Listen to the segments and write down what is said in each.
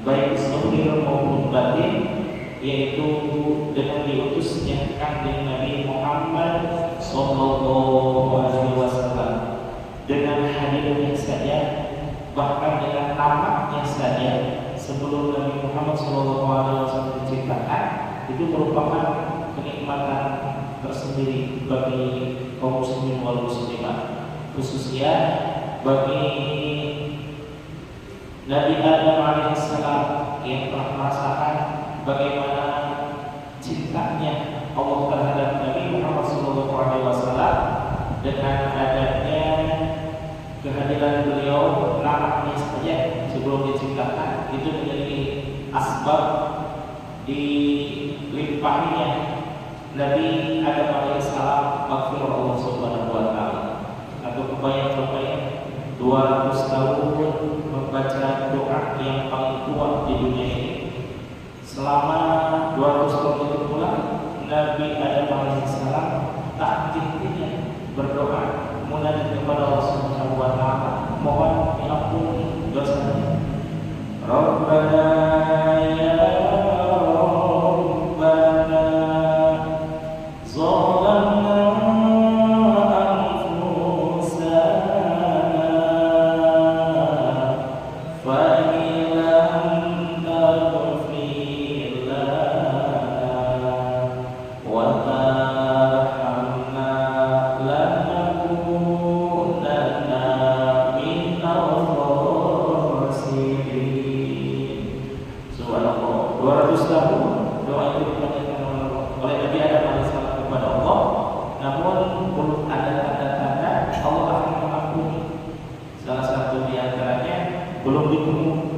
baik zahir maupun batin, yaitu dengan diutusnya kanjeng Nabi Muhammad sallallahu alaihi wasallam. Dengan hadirnya saja, bahkan dengan tamatnya saja sebelum Nabi Muhammad sallallahu alaihi wasallam diciptakan, itu merupakan kenikmatan tersendiri bagi kaum muslimin wal muslimat, khususnya bagi Nabi Adam alaihissalam yang telah merasakan bagaimana cintanya Allah terhadap Nabi Muhammad SAW dengan adanya kehadiran beliau, namanya saja sebelum diciptakan itu menjadi asbab dilimpahinya Nabi Adam alaihissalam maghfirah Allah Subhanahu wa taala. Atau kebayang-kebayang 200 tahun membaca doa yang paling kuat di dunia ini. Selama 200 tahun itu pula Nabi Adam alaihissalam tak henti-hentinya berdoa munajat kepada Allah Subhanahu wa taala, mohon diampuni dosanya. Rabbana ya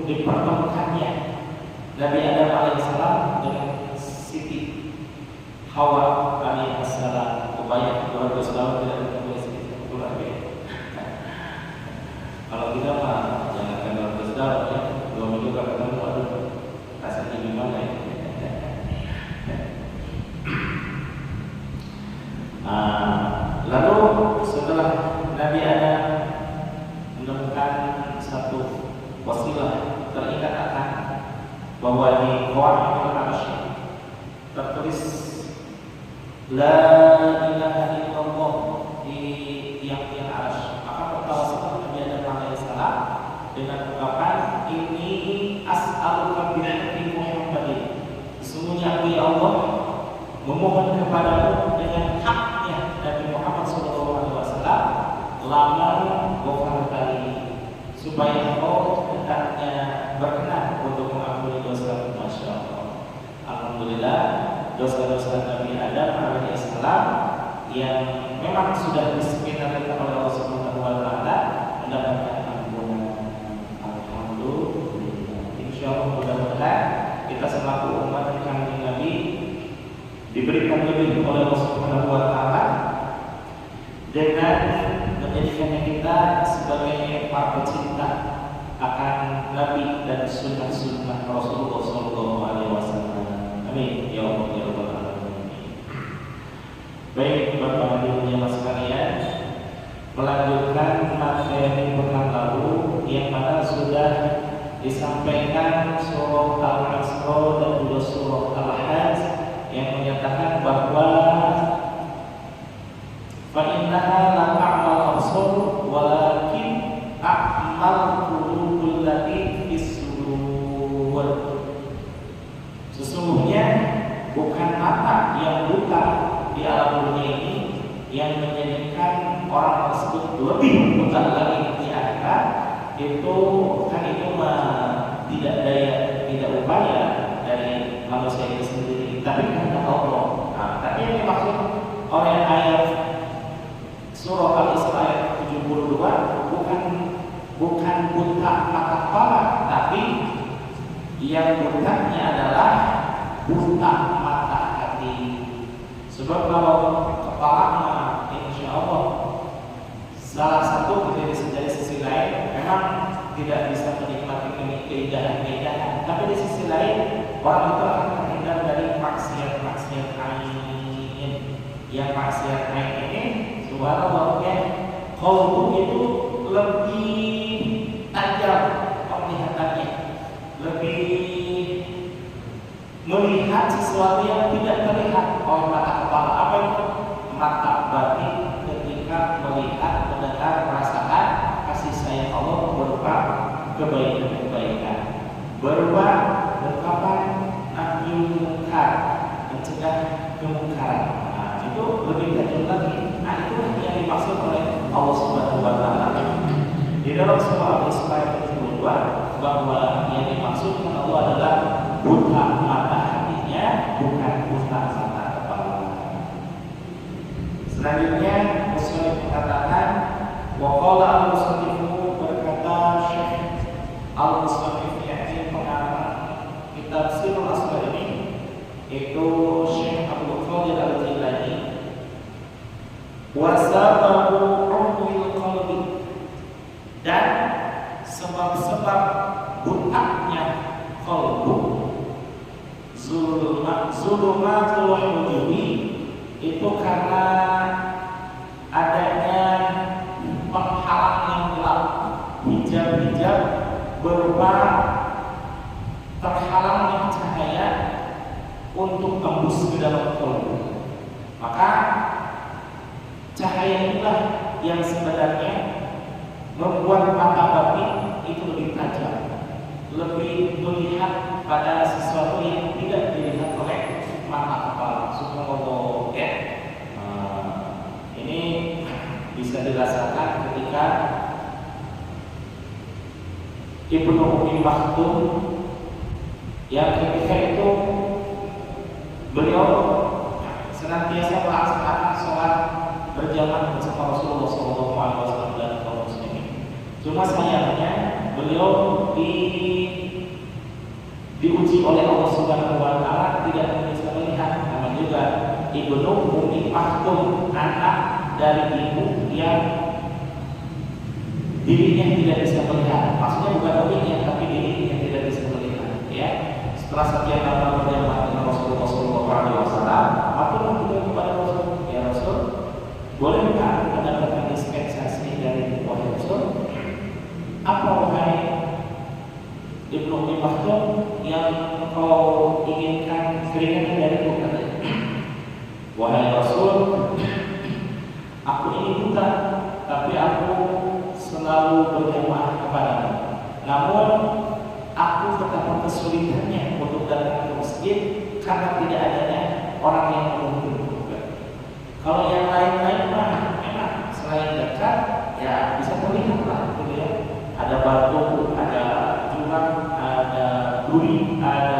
dipertemukannya Nabi Adam alaihissalam dengan Siti Hawa alaihissalam. Kebayang 200 tahun tidak ketemu Siti Hawa. Kalau kita mah jangan 200 tahun ya, 2 minggu gak ketemu, aduh rasanya gimana ya. Lalu setelah Nabi Adam menemukan satu wasilah, teringat akan bahwa di Qawaidul Arsy tertulis la ilaha illallah di tiang-tiang arsy. Maka bertawassul Nabi Adam alaihissalam dengan ungkapan ini as'aluka bihaqqi Muhammadin, sesungguhnya aku ya Allah memohon kepadamu dengan haknya Nabi Muhammad SAW lama ghafar tali, supaya engkau hendaknya berkenan untuk mengampuni dosa. Masya Allah. Alhamdulillah, dosa-dosa Nabi Adam alaihissalam yang memang sudah disepakati oleh Allah Subhanahu wa taala mendapatkan ampunan. Alhamdulillah. Insyaallah mudah-mudahan kita selaku umat kanjeng Nabi diberikan lebih oleh Allah Subhanahu wa taala dengan menjadikannya kita sebagai para pecinta akan Nabi dan sunnah-sunnah Rasulullah SAW. Amin ya Allah ya Rabbal alamin. Baik Bapak Ibu jemaah sekalian, melanjutkan materi pekan lalu yang mana sudah disampaikan surah Al-Asr dan juga surah Al-Hajj yang menyatakan bahwa fa innaha la ta'mal absar walakin a'mal qulubul lati fis sudur. Sesungguhnya bukan mata yang buta di alam dunia ini yang menjadikan orang tersebut lebih buta lagi di akhirat. Itu kan itu tidak daya, tidak upaya dari manusia itu sendiri, tapi kehendak Allah. Nah, tapi yang dimaksud oleh ayat surah Al-Isra ayat 72 bukan buta mata kepala, tapi yang butanya adalah buta mata hati. Sebab kalau kepala insya Allah salah satu dari sisi lain memang tidak bisa menikmati keindahan-keindahan, tapi di sisi lain orang itu akan terhindar dari maksiat-maksiat ain. Yang maksiat ain ini subhanallahnya qalbu itu lebih tajam penglihatannya, lebih kebaikan-kebaikan berupa ungkapan nahyul munkar, mencegah kemungkaran. Nah, itu lebih tajam lagi. Nah, itu yang dimaksud oleh Allah Subhanahu wa taala di dalam surah Al-Isra 72, bahwa yang dimaksud dengan Allah adalah buta mata hatinya, bukan buta mata kepala. Selanjutnya musannif mengatakan, wa qala al-musannifu, berkata Syekh al-Musannif yakni pengarang kitab Sirrul Asrar ini, yaitu Syekh Abdul Qadir Al-Jilani, wa sababu umil qalbi, dan sebab-sebab butaknya qalbu, zulumatul hujumi, itu karena adanya penghalang yang gelap, hijab-hijab berupa terhalangnya cahaya untuk tembus ke dalam qalbu. Maka cahaya inilah yang sebenarnya membuat mata batin itu lebih tajam, lebih melihat pada sesuatu yang tidak dilihat oleh mata kepala. Subhanallah, ya. Ini bisa dirasakan ketika Ibnu Ummi Maktum, yang ketika itu beliau senantiasa melaksanakan sholat berjamaah bersama Rasulullah SAW dan kaum muslimin. Cuma sayangnya beliau diuji oleh Allah Subhanahu wa taala tidak bisa melihat. Nama juga Ibnu Ummi Maktum, anak dari ibu yang dirinya tidak bisa melihat. Maksudnya bukan umminya, tapi dirinya yang tidak bisa melihat. Ya, setelah sekian lama berjamaah dengan Rasulullah SAW, maturlah beliau kepada Rasul, ya Rasul, bolehkah mendapatkan dispensasi dari wahai Rasul? Apa wahai Ibnu Ummi Maktum yang engkau inginkan keringanan dariku? Katanya, wahai Rasul, aku ini buta, tapi aku selalu berjamaah kepadamu. Namun aku betapa kesulitannya untuk datang ke masjid karena tidak adanya orang yang menuntun juga. Kalau yang lain-lain mah memang selain dekat ya bisa terlihat lah, gitu ya. Ada batu, ada jurang, ada duri, ada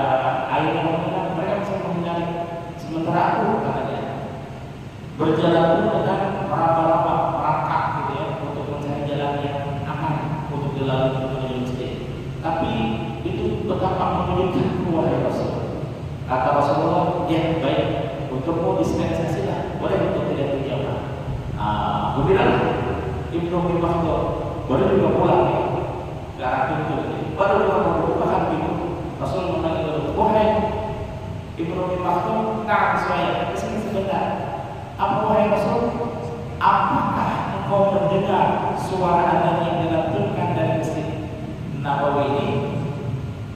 air yang mengalir, mereka bisa menghindari. Sementara aku katanya berjalan dengan meraba-raba, merangkak gitu ya, untuk mencari jalan yang aman untuk dilalui menuju masjid. Tapi itu betapa menyulitkan wahai Rasul. Kata Rasulullah, ya baik, untukmu dispensasi lah, boleh untuk tidak berjamaah. Kemudian Ibnu Ummi Maktum baru juga pulang ya, ke arah pintu. Baru juga merupakan pintu. Rasul menanya dulu, wahai Ibnu Ummi Maktum, nah saya kesini sebentar. Apa wahai Rasul? Apakah engkau mendengar suara adzan yang dilantunkan dari Masjid Nabawi ini,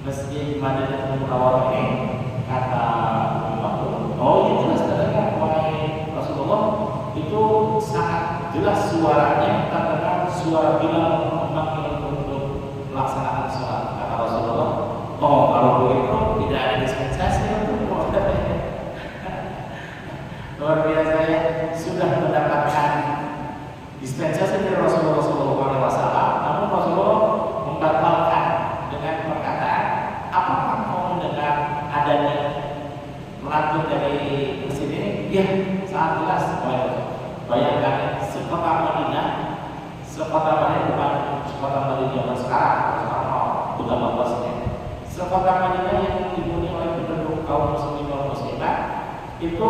Masjid Madinatul Munawwarah ini? Kata Ummi Maktum, oh iya jelas terdengar wahai Rasulullah, itu sangat jelas suaranya, terdengar suara Bilal memanggil untuk melaksanakan sholat. Kata Rasulullah, oh kalau begitu tidak ada dispensasi untuk luar biasa ya, sudah mendapatkan dispensasi dari Rasulullah SAW, namun Rasulullah membatalkan dengan perkataan, apakah kau mendengar adanya melantun dari masjid ini? Ya, sangat jelas. Bayangkan sekota Madinah, bukan sekota Madinah zaman sekarang, bukan bapasnya. Sekota Madinah yang dihuni oleh penduduk kaum muslimin dan muslimat itu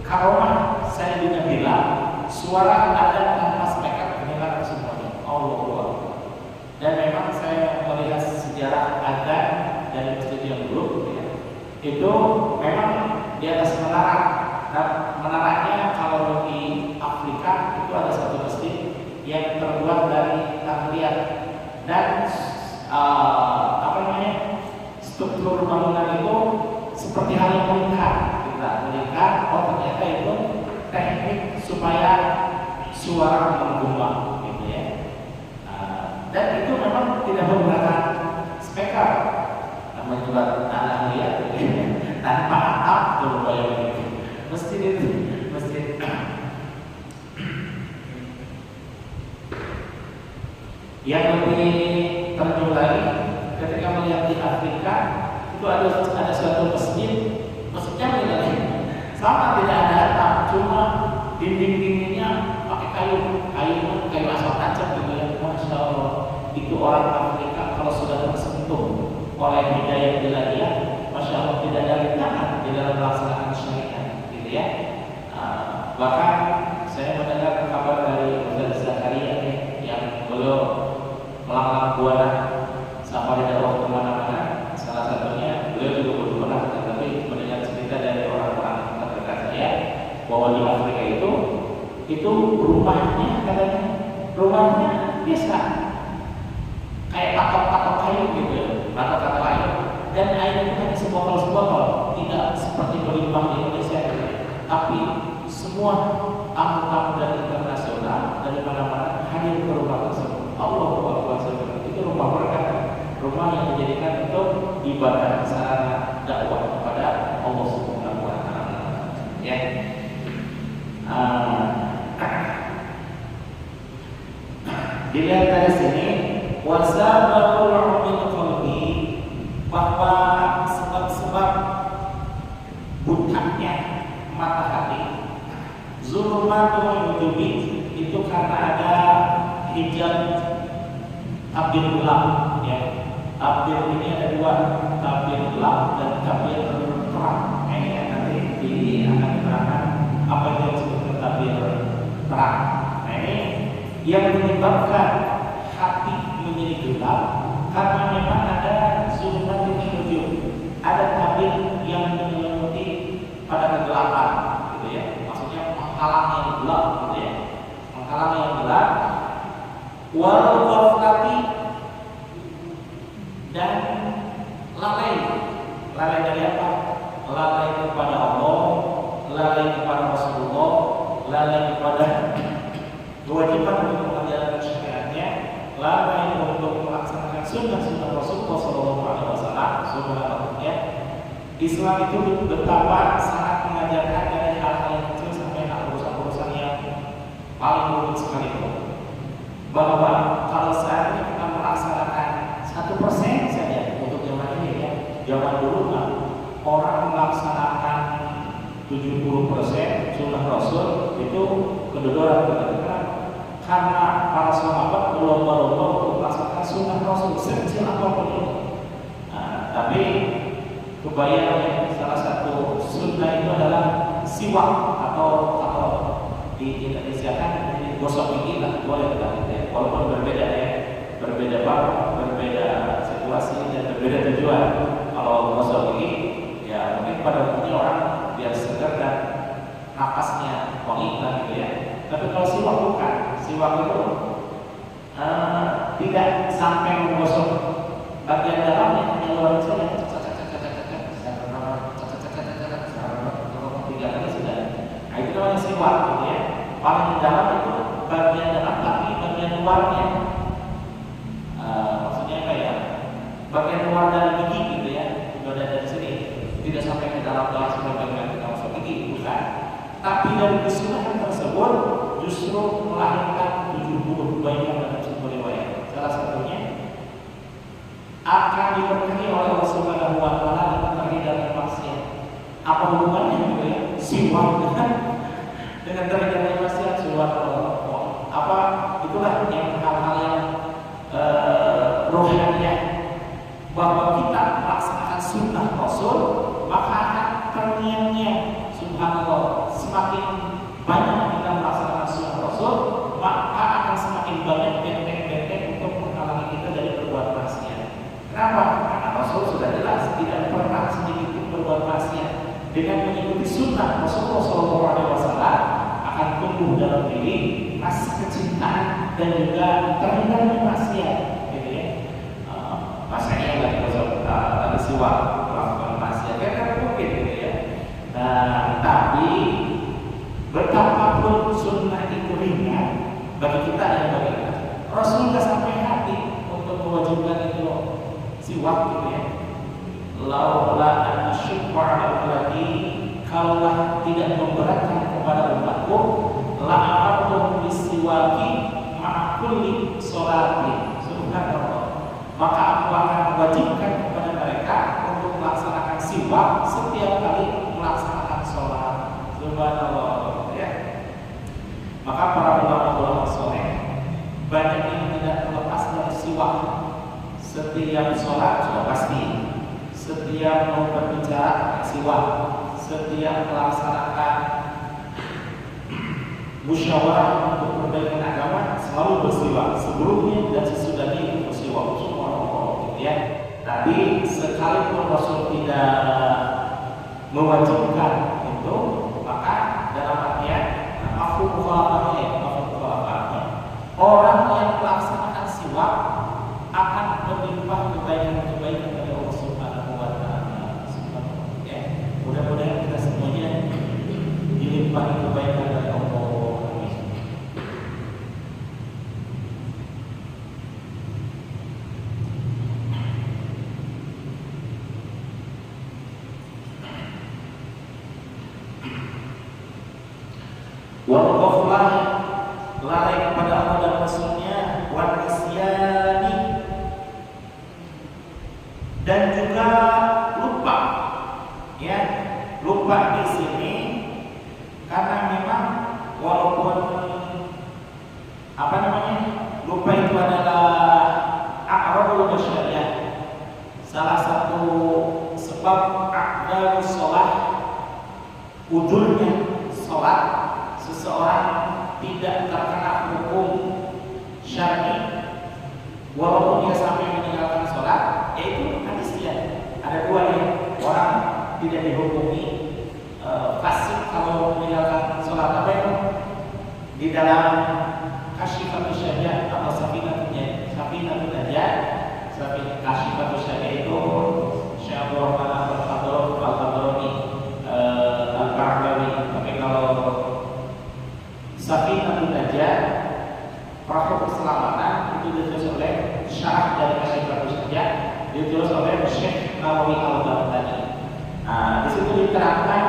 karomah Sayyidina Bilal, suara adzan tanpa speaker kedengaran semuanya. Allah. Dan memang saya melihat sejarah adzan dari masjid yang dulu ya, itu memang di atas menara. Nah, menaranya kalau di Afrika itu ada satu masjid yang terbuat dari tahliat dan struktur bangunan itu seperti halnya melingkar. Melingkar, oh ternyata itu teknik supaya suara menggema, gitu ya. Dan itu memang tidak menggunakan speaker, namanya juga tanah liat, tanpa atap tuh bayangin. Masjid itu, masjid. Yang lebih terjun lagi, ketika melihat di Afrika itu ada suatu masjidnya begini, sama tidak ada atap, cuma dinding-dindingnya pakai kayu asal tajam gitu ya. Masya Allah, itu orang Afrika kalau sudah tersentuh oleh hidayah ilahiyah, Masya Allah tidak ada rintangan di dalam melaksanakan syariat, gitu ya. Bahkan saya mendengar kabar dari Ustaz Zakaria yang beliau melanglang buana safari dakwah kemana-mana. Salah satunya beliau juga belum pernah, tetapi mendengar cerita dari orang-orang terdekat saya bahwa di Afrika itu rumahnya katanya biasa kayak patok-patok kayu gitu ya, patok-patok kayu, dan airnya hanya sebotol-sebotol, tidak seperti berlimpah di Indonesia gitu ya. Tapi semua tamu-tamu dari internasional dari mana-mana hadir ke rumah tersebut. Allahu Akbar, itu rumah berkah, rumah yang dijadikan untuk ibadah sarana dakwah kepada Allah Subhanahu wa taala. Ya. Dilihat dari sini, wasababul min qalbi, bahwa sebab-sebab butaknya mata hati, zulumatul wujubi, itu karena ada hijab tabir gelap ya. Tabir ini ada dua, tabir gelap dan tabir terang. Ini yang nanti akan diterangkan apa yang disebut tabir terang. Nah, ini yang menyebabkan hati menjadi gelap karena memang ada zulumatul wujud, ada tabir yang menyelimuti pada kegelapan gitu ya. Maksudnya menghalang yang gelap gitu ya, menghalang yang gelap. Wal ghaflati, dan lalai dari apa? Lalai kepada Allah, lalai kepada Rasulullah, lalai kepada kewajiban untuk menjalankan syariatnya, lalai untuk melaksanakan sunnah Rasulullah SAW. Subhanallah. Islam itu betapa sangat mengajarkan dari hal-hal yang kecil sampai hal urusan-urusan yang paling rumit sekalipun. Bahwa kalau saat ini kita melaksanakan 1% saja untuk zaman ini ya, zaman dulu kan orang melaksanakan 70% sunnah Rasul itu kedodoran kita, karena para sahabat berlomba-lomba untuk melaksanakan sunnah Rasul sekecil apapun itu. Tapi kebayang salah satu sunnah itu adalah siwak atau di Indonesia kan gosok gigi lah, boleh kita gitu ya. Walaupun berbeda ya, berbeda bab, berbeda situasi dan berbeda tujuan. Kalau gosok gigi ya mungkin pada umumnya orang biar segar dan napasnya wangi lah gitu ya. Tapi kalau siwak bukan, siwak itu tidak sampai menggosok bagian dalamnya, hanya luar saja. Tiga kali sudah. Nah itu namanya siwak gitu ya. Paling dalam itu bagian dalam, tapi bagian luarnya maksudnya kayak bagian luar dari gigi gitu ya, sudah dari sini tidak sampai ke dalam sampai bagian kita masuk gigi, bukan. Tapi dari kesunahan tersebut justru melahirkan 70 kebaikan dalam sebuah riwayat. Salah satunya akan diberkahi oleh Allah Subhanahu wa taala dengan terhindar dari maksiat. Apa hubungannya gitu ya? Siwak dengan terhindar dari maksiat, subhanallah. Apa itulah yang hal-hal yang rohaniah, bahwa kita melaksanakan sunnah Rasul maka akan terngiang-ngiang. Subhanallah, semakin banyak kita melaksanakan sunnah Rasul maka akan semakin banyak benteng-benteng untuk menghalangi kita dari berbuat maksiat. Kenapa? Karena Rasul sudah jelas tidak pernah sedikit pun berbuat maksiat. Dengan mengikuti sunnah Rasulullah SAW akan tumbuh dalam diri rasa kecintaan dan juga terhindar dari maksiat, gitu ya. Maksudnya lagi tadi siwak melakukan maksiat kan mungkin, gitu ya. Nah, tapi betapapun sunnah itu ringan bagi kita yang bagaimana, Rasul nggak sampai hati untuk mewajibkan siwak gitu ya. Laula an asyqa 'ala ummati, kalaulah tidak memberatkan kepada umatku, la amartum bisiwaki ma'a kulli sholati. Subhanallah. Maka aku akan wajibkan kepada mereka untuk melaksanakan siwak setiap kali melaksanakan sholat. Subhanallah ya. Maka para ulama soleh banyak yang tidak terlepas dari siwak. Setiap sholat sudah pasti, setiap mau berbicara siwak, setiap melaksanakan musyawarah untuk perbaikan agama selalu bersiwak, sebelumnya dan sesudahnya bersiwak. Subhanallah gitu ya. Tapi sekalipun Rasul tidak mewajibkan itu, maka dalam artian mafhum mukhalafahnya, orang yang melaksanakan siwak akan berlimpah kebaikan-kebaikan dari Allah Subhanahu wa taala. Subhanallah ya. Mudah-mudahan kita semuanya dilimpahi kebaikan dari Allah. Wal-ghaflah, lalai kepada Allah dan Rasulnya, wal-nisyani, dan juga lupa. Ya, lupa di sini karena memang walaupun lupa itu adalah a'radul basyariyah, salah satu sebab a'dalus shalah, ujurnya sholat, seseorang tidak terkena hukum syar'i walaupun dia sampai meninggalkan sholat, yaitu hadisnya ada dua ya, orang tidak dihukumi fasik kalau meninggalkan sholat. Apa itu? Di dalam Kasyifatus Syariah atau Safinatun Najah, Kasyifatus Syariah itu Syekh Rahman Al-Hadrami Al-Ba'lawi. Tapi kalau Safinatun Najah, perahu keselamatan, itu ditulis oleh syarah dari Kasyifatus Syariah, ditulis oleh Syekh Nawawi Al-Baghdadi. Nah, di situ diterangkan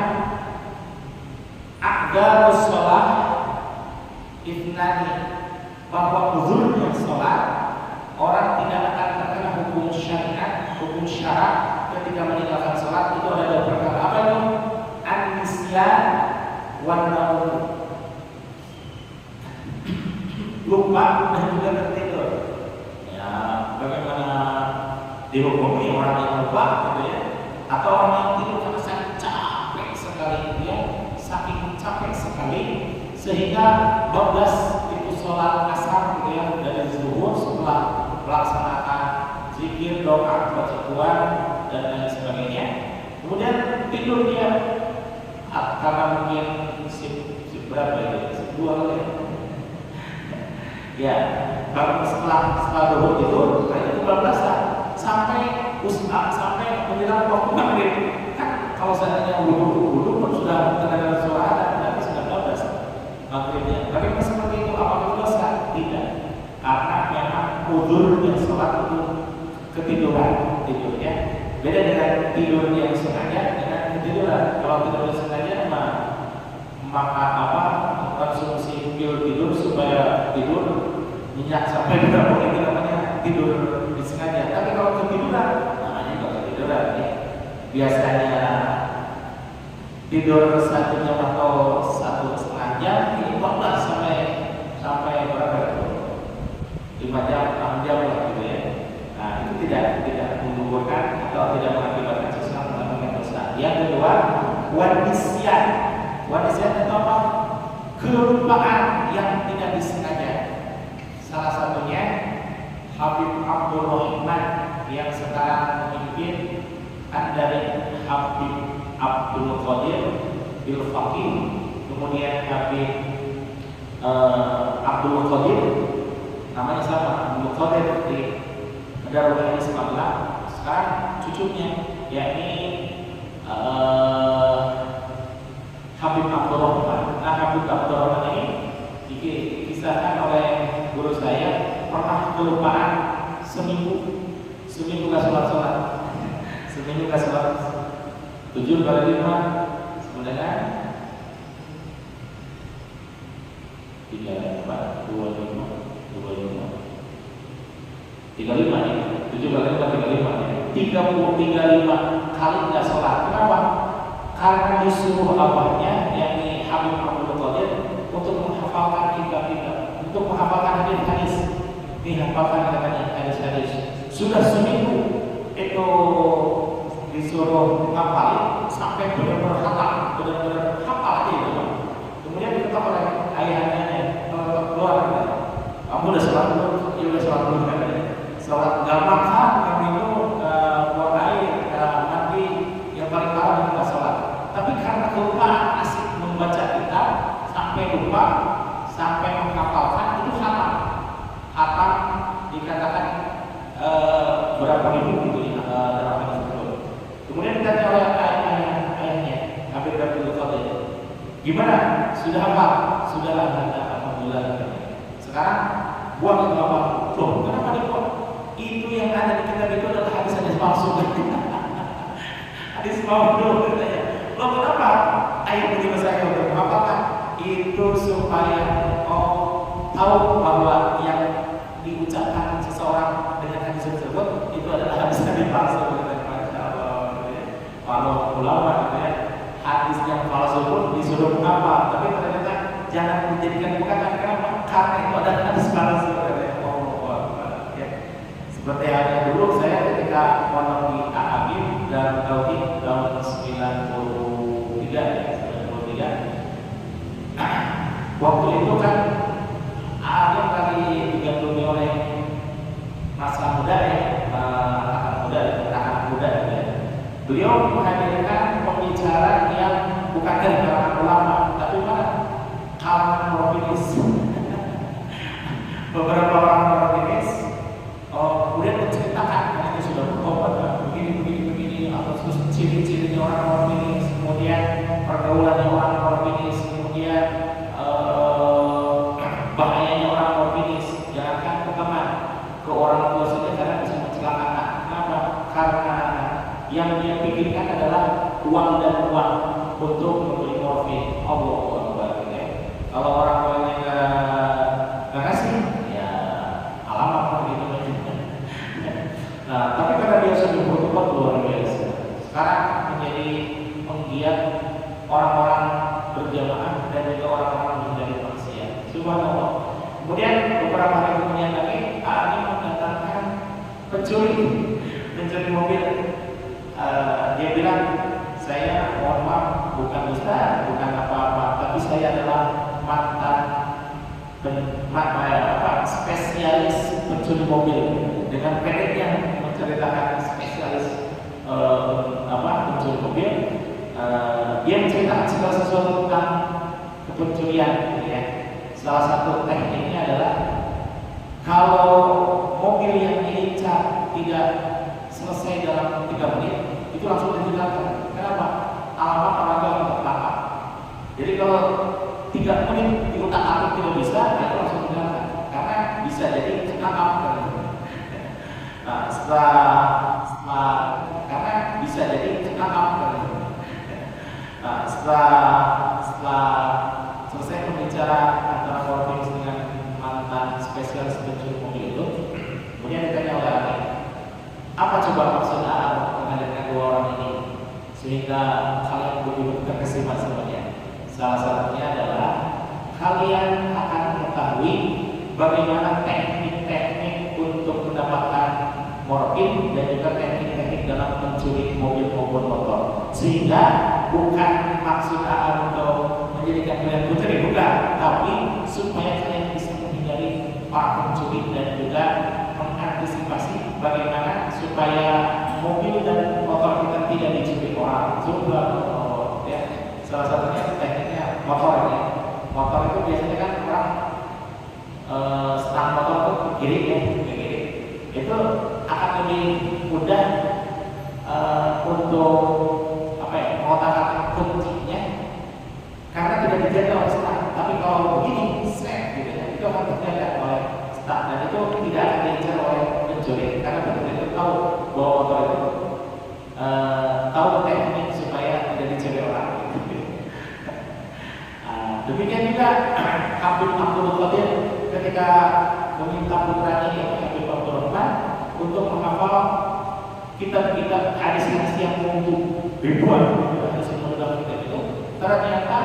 aqdarus shalah itnani, bahwa uzurnya sholat, orang tidak akan terkena hukum syariat, hukum syarak ketika meninggalkan sholat. Itu ada dua perkara. Apa itu? An-nisyan wan naum, lupa dan juga tertidur. Ya, bagaimana dihukumi orang yang lupa gitu ya, atau orang yang tidur karena sangat capek sekali, dia saking capek sekali sehingga 12 itu sholat asar gitu ya, dari zuhur setelah melaksanakan zikir, doa, baca Quran dan lain sebagainya, kemudian tidur dia karena mungkin sip berapa ya, sip 2 kali ya, baru setelah zuhur itu kayaknya 12 sampai menjelang waktu maghrib. Kan kalau seandainya wudhu pun sudah tenaga sholat dan sudah 12 maghribnya. Bagaimana seperti itu? Apakah dosa? Tidak, karena memang uzurnya sholat itu ketiduran, tidurnya beda dengan tidur yang sengaja dengan ketiduran. Kalau tidur sengaja maka konsumsi pil tidur supaya tidur nyenyak sampai berapa itu namanya tidur disengaja. Tapi kalau ketiduran namanya juga ketiduran ya. Biasanya tidur 1 jam atau 1,5 jam, ini 14 sampai berapa itu? 5 jam, 6 jam lah gitu ya. Nah, itu tidak menggugurkan atau tidak mengakibatkan sesuatu yang dosa. Yang kedua, wanisyan. Wanisyan itu apa? Kelupaan yang tidak disengaja. Salah satunya Habib Abdul Rahman yang sekarang memimpin dari Habib Abdul Qadir Bil Faqih, kemudian Habib Abdul Qadir, namanya sama, Abdul Qadir di Darul Hadis Magelang. Sekarang cucunya yakni Habib Abdul Rahman. Nah, Habib Abdul Rahman ini dikisahkan oleh guru saya pernah kelupaan seminggu nggak sholat. Seminggu nggak sholat. 7 kali 5 sebenarnya 35 ya. 7 kali 5 35 ya. 35 kali nggak sholat. Kenapa? Karena disuruh abahnya yakni Habib Abdul Qadir untuk menghafalkan kitab-kitab, untuk menghafalkan hadis-hadis, dihafalkan hadis-hadis. Sudah seminggu itu disuruh hafal sampai benar-benar hafal aja itu. Kemudian diketok oleh ayahnya, keluar, kamu udah sholat belum? Iya udah sholat belum kan? Sholat nggak makan, kamu itu buang air, mandi, yang paling parah itu nggak sholat. Tapi karena lupa asik membaca kitab sampai lupa, sampai menghafalkan itu hatam. Hatam dikatakan berapa ribu gitu ya dalam hadis tersebut. Kemudian ditanya oleh ayahnya, Habib Abdul Qadir, gimana? Sudah hafal? Sudah lah, alhamdulillah. Sekarang buang itu apa? Loh, kenapa dibuang? Itu yang ada di kitab itu adalah hadis-hadis palsu. Hadis palsu katanya. Loh, kenapa? Ayah begitu saya untuk menghafalkan itu supaya tahu bahwa yang diucapkan seseorang dengan hadis tersebut itu adalah hadis-hadis palsu. Kalau ulama gitu ya, hadis yang palsu pun disuruh menghafal, tapi ternyata jangan menjadikan bukan. Kenapa? Karena itu adalah hadis palsu. Ya. Seperti halnya dulu saya ketika mondok di Aagim dan Tauhid tahun 93. Waktu itu kan Aagim lagi digandrungi oleh masa muda ya, anak muda ya. Beliau menghadirkan pembicara yang bukan dari kalangan ulama, tapi mana kalangan provinis. Beberapa orang provinis kemudian menceritakan karena itu sudah bertobat begini atau terus ciri-cirinya orang provinis, kemudian pergaulannya orang provinis, kemudian bahayanya orang provinis. Jangankan ke teman, ke orang tua saja karena bisa mencelakakan. Kenapa? Karena yang dia pikirkan adalah uang dan uang untuk membeli morfin. Allahu Akbar. Kalau orang tuanya nggak kasih, ya alamat gitu. Nah, tapi karena dia sudah bertobat luar biasa, sekarang menjadi penggiat orang-orang berjamaah dan juga orang-orang menjadi maksiat. Subhanallah. Kemudian beberapa hari kemudian lagi, ini mendatangkan pencuri mobil. Dia bilang, saya mohon maaf, bukan ustaz, bukan apa-apa, tapi saya adalah spesialis pencuri mobil. Dengan pendeknya menceritakan spesialis pencuri mobil, dia menceritakan segala sesuatu tentang kepencurian. Ya. Salah satu tekniknya adalah kalau mobil yang diincar tidak selesai dalam 3 menit, itu langsung ditinggalkan. Kenapa? Alamat orang yang tertangkap. Jadi kalau 3 menit diutak-atik tidak bisa, itu langsung ditinggalkan. Karena bisa jadi tertangkap. Nah, karena bisa jadi tertangkap. Nah, setelah selesai pembicara antara Morfins dengan mantan spesialis pencuri mobil itu, kemudian ditanya oleh Adi, apa coba maksud menghadirkan 2 orang ini sehingga kalian begitu terkesima semuanya? Salah satunya adalah kalian akan mengetahui bagaimana teknik-teknik untuk mendapatkan morfin dan juga teknik-teknik dalam mencuri mobil maupun motor, sehingga bukan maksud untuk menjadikan kalian putri, bukan, tapi supaya kalian bisa menghindari para pencuri dan juga mengantisipasi bagaimana supaya mobil dan motor kita tidak dicuri orang. Subhanallah. Ya. Salah satunya tekniknya motor ya. Motor itu biasanya kan orang stang motor itu kiri ya, kiri. Itu akan lebih mudah untuk mengotak-atik kuncinya karena tidak dijaga oleh stang. Tapi kalau begini, set gitu ya, itu akan terjaga oleh stang dan itu tidak akan diincar oleh pencuri karena pencuri itu tahu bawa motor itu tahu teknik supaya tidak dicuri orang. Demikian juga Habib Abdul Qadir ketika meminta putranya yaitu Habib Abdul Rahman untuk menghafal kitab-kitab hadis-hadis yang mutu ribuan hadis yang dalam kitab itu, ternyata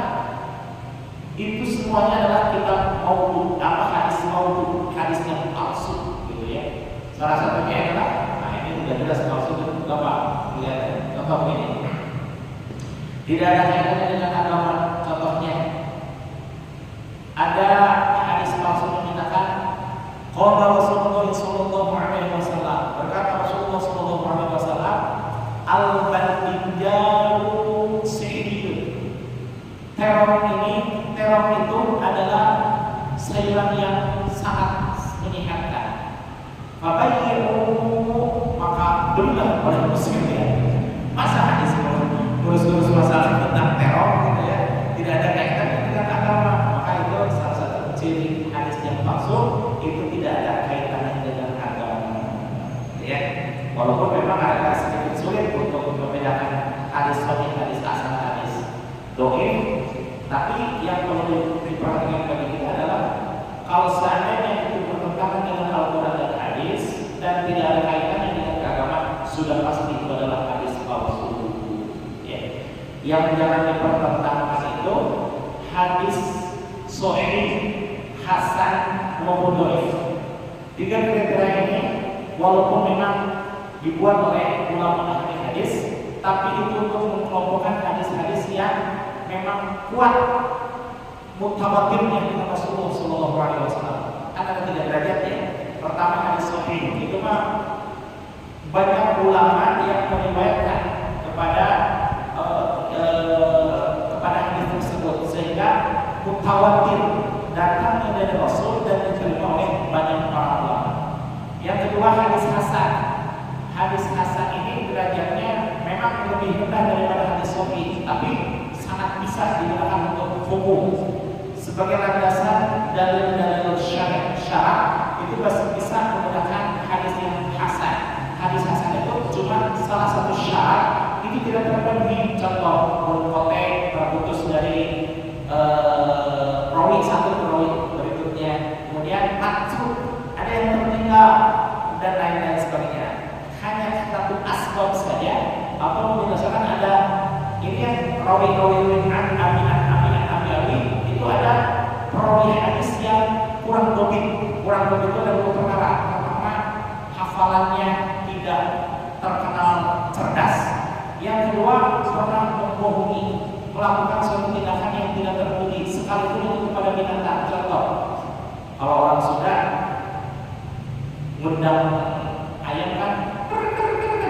itu semuanya adalah kitab maudu, hadis maudu, hadis yang palsu gitu ya. Salah satunya adalah, nah ini sudah jelas palsu itu Bapak lihat contoh ini. Tidak ada kaitannya dengan agama. Contohnya ada hadis palsu yang menyatakan qala Rasulullah sallallahu alaihi wasallam, berkata Rasulullah sallallahu alaihi wasallam, al-badiyyu sayyidun. Terong itu adalah sayuran yang sangat menyehatkan. Fabayyi'u, maka belilah oleh muslim ya. Masa hadis terus masalah tentang terong gitu ya, tidak ada kaitannya dengan agama, maka itu salah satu ciri hadis yang palsu, itu tidak ada kaitannya dengan agama ya. Walaupun memang agak sedikit sulit untuk membedakan hadis sahih, hadis hasan, hadis dhaif, tapi yang perlu diperhatikan bagi kita adalah kalau seandainya itu bertentangan dengan Al-Quran dan hadis dan tidak ada kaitannya dengan agama, sudah pasti itu adalah hadis palsu ya. Yang jangan dipertentangkan itu hadis sahih, hasan maupun dhaif. Tiga kriteria ini walaupun memang dibuat oleh ulama ahli hadis, tapi itu untuk mengelompokkan hadis-hadis yang memang kuat mutawatirnya dengan Rasulullah sallallahu alaihi wasallam. Ada tiga derajat ya. Pertama hadis sahih, itu mah banyak ulama yang meriwayatkan kepada hadis tersebut sehingga mutawatir datangnya dari Rasul dan diterima oleh banyak para ulama. Yang kedua hadis hasan. Hadis hasan ini derajatnya memang lebih rendah daripada hadis sahih, tapi sangat bisa digunakan untuk hukum sebagai landasan dalil-dalil syarah itu bisa menggunakan hadis yang hasan. Hadis hasan itu cuma salah satu syarat ini tidak terpenuhi, contoh munqati terputus dari rawi satu ke rawi berikutnya, kemudian matruk ada yang tertinggal dan lain-lain sebagainya. Hanya satu asbab saja atau berdasarkan ada ini yang rawi-rawi abi itu ada perawi hadis yang kurang dobit itu ada dua perkara. Pertama, hafalannya tidak terkenal cerdas. Yang kedua, pernah membohongi, melakukan suatu tindakan yang tidak terpuji sekalipun itu kepada binatang. Contoh, kalau orang sudah ngundang ayam kan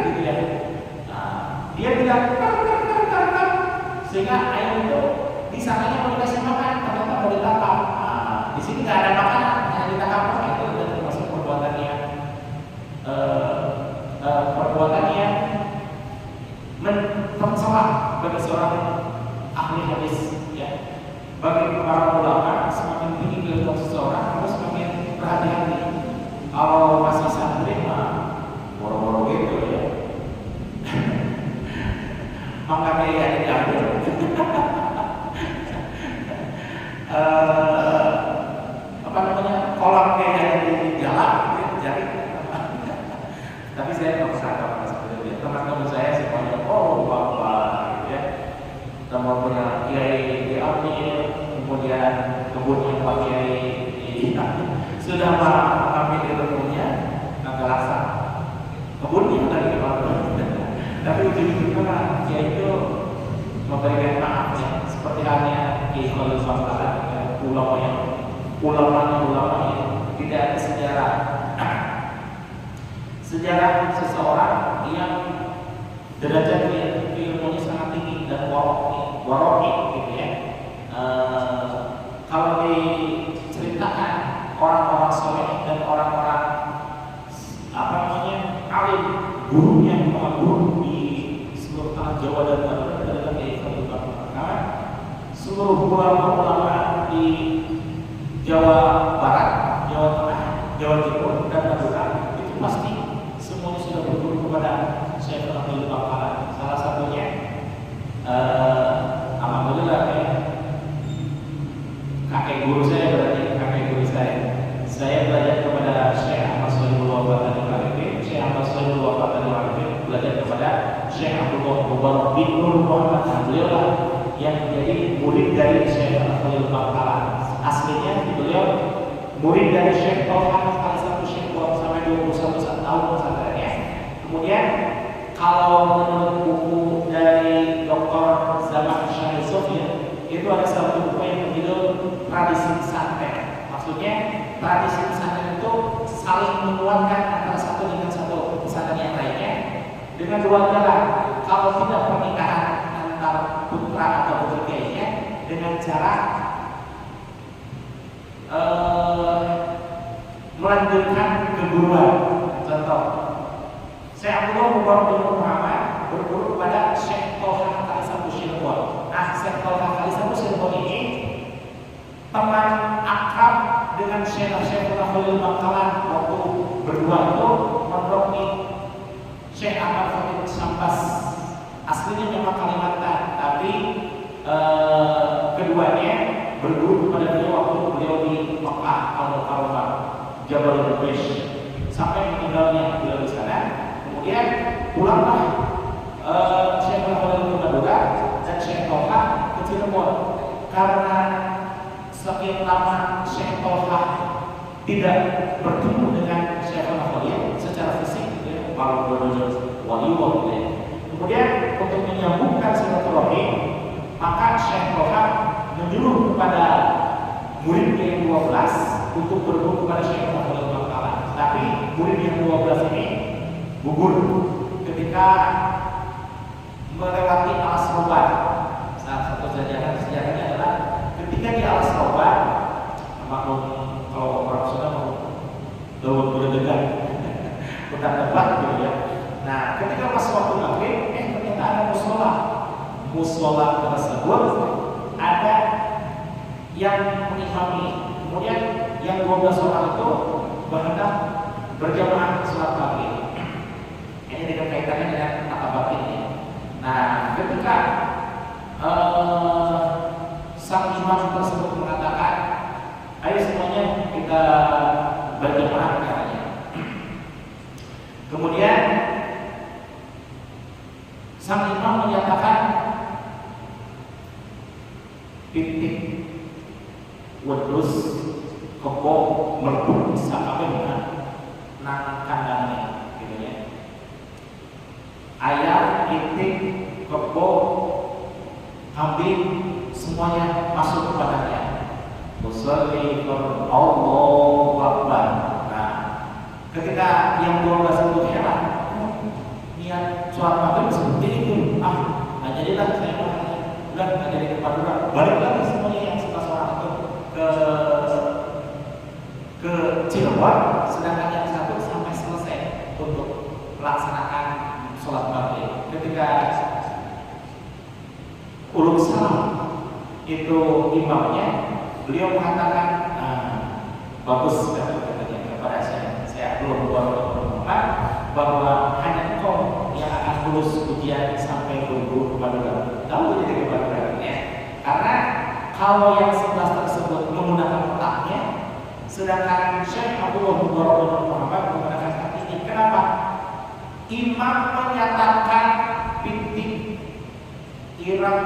gitu ya, nah, dia bilang sehingga ayam itu disangkanya mau dikasih makan, ternyata mau ditangkap. Nah, di sini nggak ada makanan, hanya ditangkap. Itu sudah termasuk perbuatan yang tercela bagi seorang ahli hadis ya. Bagi para ulama, semakin tinggi keilmuan seseorang harus semakin berhati-hati. Kalau masih santri mah boro-boro gitu ya. Makanya ya diambil. Apa namanya, kolam kayak ada di jalan gitu, jadi tapi saya nggak bisa apa sebenarnya. Teman-teman saya semuanya bapak gitu ya, teman punya kiai diambil, kemudian kebunnya pak kiai sudah mengambil ilmunya nggak rasa kebunnya tadi tapi ujung-ujungnya kiai itu memberikan maaf ya, seperti halnya Kiai Khalil Fahlan, ulama yang tidak ada sejarah seseorang yang derajat ilmunya sangat tinggi dan waroki gitu ya. Kalau diceritakan orang-orang soleh dan orang-orang alim, gurunya guru di seluruh tanah Jawa dan Madura adalah Kiai Khalil Fahlan. Seluruh ulama di Jawa Barat, Jawa Tengah, Jawa Timur dan Madura itu pasti semuanya sudah berguru kepada Syekh Abdullah Mubarak bin Nur Muhammad. Beliau lah yang menjadi murid dari Syekh Khalil Bangkalan. Aslinya beliau murid dari Syekh Tolhan kali satu Syekh sampai 21 tahun pesantrennya. Kemudian kalau menurut buku dari Dr. Zaman Syahid Sofia itu ada satu buku yang berjudul Tradisi Pesantren. Maksudnya tradisi pesantren itu saling menguatkan antara satu dengan satu pesantren yang lainnya dengan dua jalan. Kalau tidak pernikahan antar putra atau putri kiainya dengan cara melanjutkan keguruan. Contoh, Syekh Abdullah Mubarak bin Muhammad berguru kepada Syekh Tolhan kali satu Cirebon. Nah, Syekh Tolhan kali satu Cirebon ini teman akrab dengan Syekh Khalil Bangkalan. Waktu berdua itu mondok Syekh Ahmad Khatib Sambas. Aslinya memang Kalimantan, tapi keduanya berguru kepada beliau waktu beliau di Mekah Al-Mukarramah, Jabal Quraish, sampai meninggalnya beliau di sana. Kemudian pulanglah Syekh Khalil ke Madura dan Syekh Tolha ke Cirebon. Karena sekian lama Syekh Tolha tidak bertemu dengan Syekh Khalil secara fisik, malu wali. Kemudian untuk menyambungkan silaturahim, maka Syekh Tolha menyuruh kepada murid yang 12 untuk berguru kepada Syekh Khalil Bangkalan. Tapi murid yang 12 ini gugur ketika melewati Alas Roban. Salah satu sejarahnya adalah ketika di Alas Roban, maklum kalau orang Sunda mau daun berdegan, bukan tempat gitu ya. Nah, ketika pas waktu maghrib, ternyata ada musola tersebut ada yang mengimami. Kemudian yang 12 orang itu berhendak berjamaah sholat maghrib. Ini dengan kaitannya dengan kata batin ya. Nah, ketika sang imam tersebut mengatakan, ayo semuanya kita berjamaah katanya. Kemudian sang imam menyatakan titik wedus kebo merbuk bisa kabeh nang kandangnya gitu ya. Ayam, titik, kebo, kambing semuanya masuk kepadanya. Musalli Allahu Akbar. Nah, ketika yang 12 itu heran, niat sholat maghrib seperti itu, nggak jadilah saya udah nggak jadi ke Madura, balik lagi semuanya yang suka sholat itu ke Cirebon, sedangkan yang satu sampai selesai untuk melaksanakan sholat maghrib. Ketika ulum salam itu imamnya, beliau mengatakan bagus katanya kepada saya belum berpengalaman bahwa hanya engkau yang akan lulus ujian sampai guru kepada tahu jadi kepada ya. Karena kalau yang 11 tersebut menggunakan otaknya, sedangkan Syekh Abdullah bin Muhammad menggunakan hatinya. Kenapa? Imam menyatakan pintik irang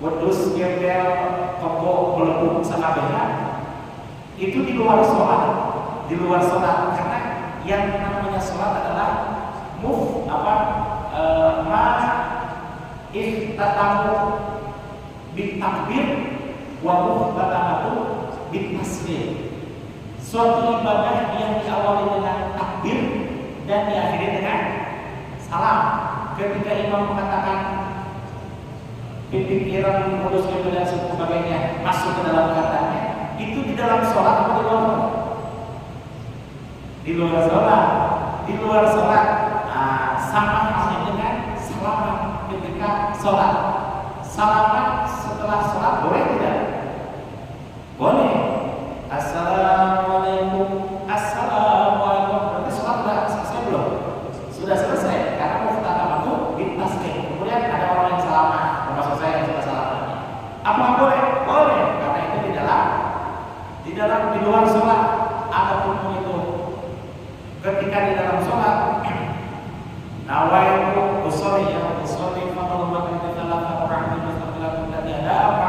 wedus gembel kebo melebur sakabehna itu di luar sholat, karena yang namanya sholat adalah iftatamu bitakbir wa muhtatamatu bitasbih. Suatu ibadah yang diawali dengan takbir dan diakhiri dengan salam. Ketika imam mengatakan titik irang modus dan sebagainya masuk ke dalam katanya, itu di dalam sholat atau di luar sholat? Di luar sholat. Sama halnya dengan salaman ketika sholat. Salaman setelah sholat boleh tidak? Boleh. Assalamualaikum. Berarti sholat sudah selesai belum? Sudah selesai. Karena muftatamu bitasbih. Kemudian ada orang yang salaman, termasuk saya yang sudah salaman. Apa boleh? Boleh. Karena itu di luar sholat. Apapun itu. Ketika di dalam sholat nawaitu usolli ya usolli faqad makan di salah orang di masalah tadi ada apa